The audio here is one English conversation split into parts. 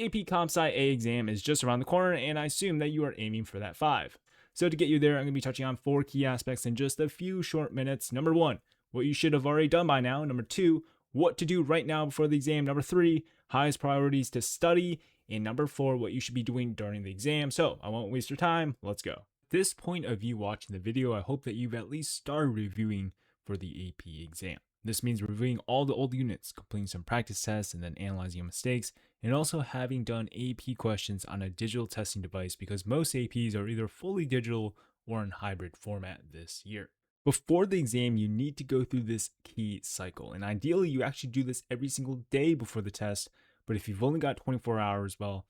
AP Comp Sci A exam is just around the corner, and I assume that you are aiming for that 5. So to get you there, I'm going to be touching on 4 key aspects in just a few short minutes. Number 1, what you should have already done by now. Number 2, what to do right now before the exam. Number 3, highest priorities to study. And number 4, what you should be doing during the exam. So I won't waste your time. Let's go. At this point of you watching the video, I hope that you've at least started reviewing for the AP exam. This means reviewing all the old units, completing some practice tests, and then analyzing your mistakes, and also having done AP questions on a digital testing device because most APs are either fully digital or in hybrid format this year. Before the exam, you need to go through this key cycle, and ideally you actually do this every single day before the test, but if you've only got 24 hours, well,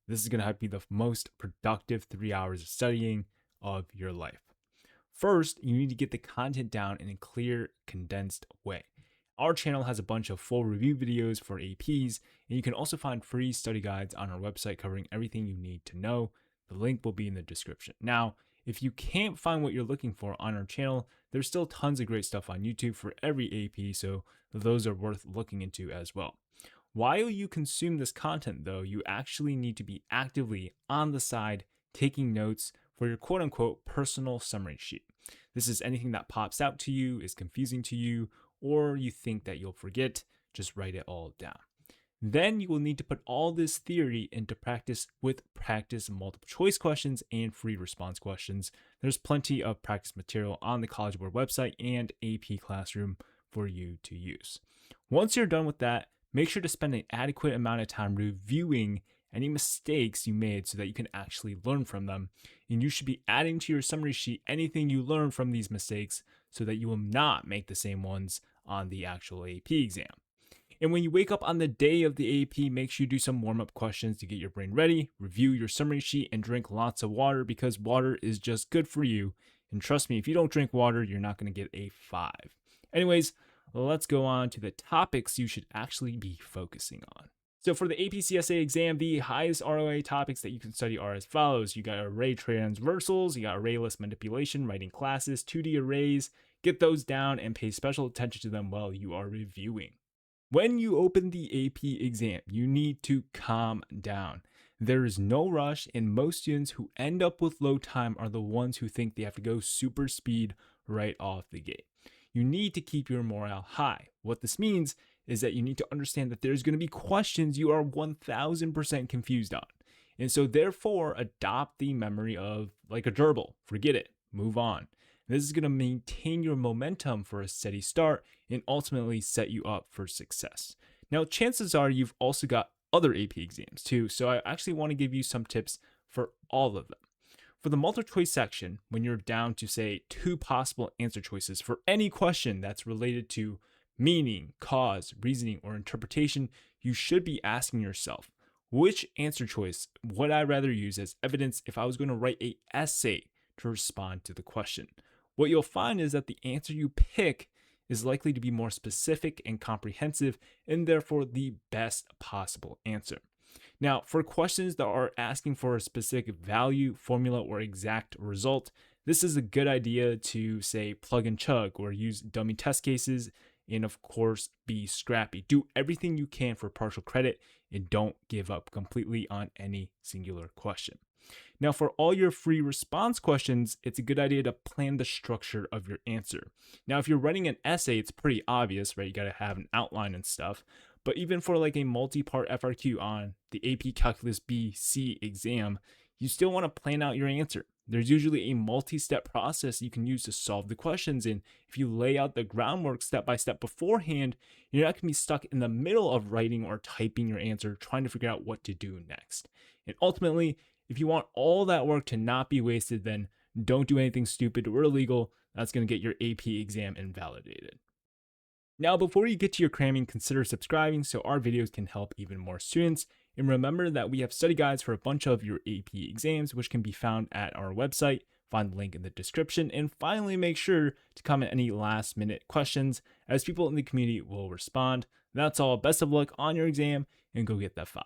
this is going to be the most productive 3 hours of studying of your life. First, you need to get the content down in a clear, condensed way. Our channel has a bunch of full review videos for APs, and you can also find free study guides on our website covering everything you need to know. The link will be in the description. Now, if you can't find what you're looking for on our channel, there's still tons of great stuff on YouTube for every AP, so those are worth looking into as well. While you consume this content, though, you actually need to be actively on the side taking notes for your quote-unquote personal summary sheet. This is anything that pops out to you, is confusing to you, or you think that you'll forget. Just write it all down. Then you will need to put all this theory into practice with practice multiple choice questions and free response questions. There's plenty of practice material on the College Board website and AP Classroom for you to use. Once you're done with that, make sure to spend an adequate amount of time reviewing any mistakes you made so that you can actually learn from them. And you should be adding to your summary sheet anything you learn from these mistakes so that you will not make the same ones on the actual AP exam. And when you wake up on the day of the AP, make sure you do some warm-up questions to get your brain ready, review your summary sheet, and drink lots of water because water is just good for you. And trust me, if you don't drink water, you're not going to get a 5. Anyways, let's go on to the topics you should actually be focusing on. So for the APCSA exam, the highest ROA topics that you can study are as follows. You got array transversals, you got array list manipulation, writing classes, 2D arrays. Get those down and pay special attention to them while you are reviewing. When you open the AP exam, you need to calm down. There is no rush, and most students who end up with low time are the ones who think they have to go super speed right off the gate. You need to keep your morale high. What this means is that you need to understand that there's going to be questions you are 1000% confused on. And so therefore, adopt the memory of like a gerbil. Forget it. Move on. This is going to maintain your momentum for a steady start and ultimately set you up for success. Now, chances are you've also got other AP exams too, so I actually want to give you some tips for all of them. For the multiple choice section, when you're down to say 2 possible answer choices for any question that's related to meaning, cause, reasoning, or interpretation, you should be asking yourself, which answer choice would I rather use as evidence if I was going to write an essay to respond to the question? What you'll find is that the answer you pick is likely to be more specific and comprehensive, and therefore the best possible answer. Now, for questions that are asking for a specific value, formula, or exact result, this is a good idea to say plug and chug or use dummy test cases, and of course, be scrappy. Do everything you can for partial credit and don't give up completely on any singular question. Now, for all your free response questions, it's a good idea to plan the structure of your answer. Now, if you're writing an essay, it's pretty obvious, right? You got to have an outline and stuff. But even for like a multi-part FRQ on the AP Calculus B/C exam, you still want to plan out your answer. There's usually a multi-step process you can use to solve the questions. And if you lay out the groundwork step by step beforehand, you're not going to be stuck in the middle of writing or typing your answer, trying to figure out what to do next. And ultimately, if you want all that work to not be wasted, then don't do anything stupid or illegal. That's going to get your AP exam invalidated. Now, before you get to your cramming, consider subscribing so our videos can help even more students. And remember that we have study guides for a bunch of your AP exams, which can be found at our website. Find the link in the description. And finally, make sure to comment any last minute questions as people in the community will respond. That's all. Best of luck on your exam and go get that 5.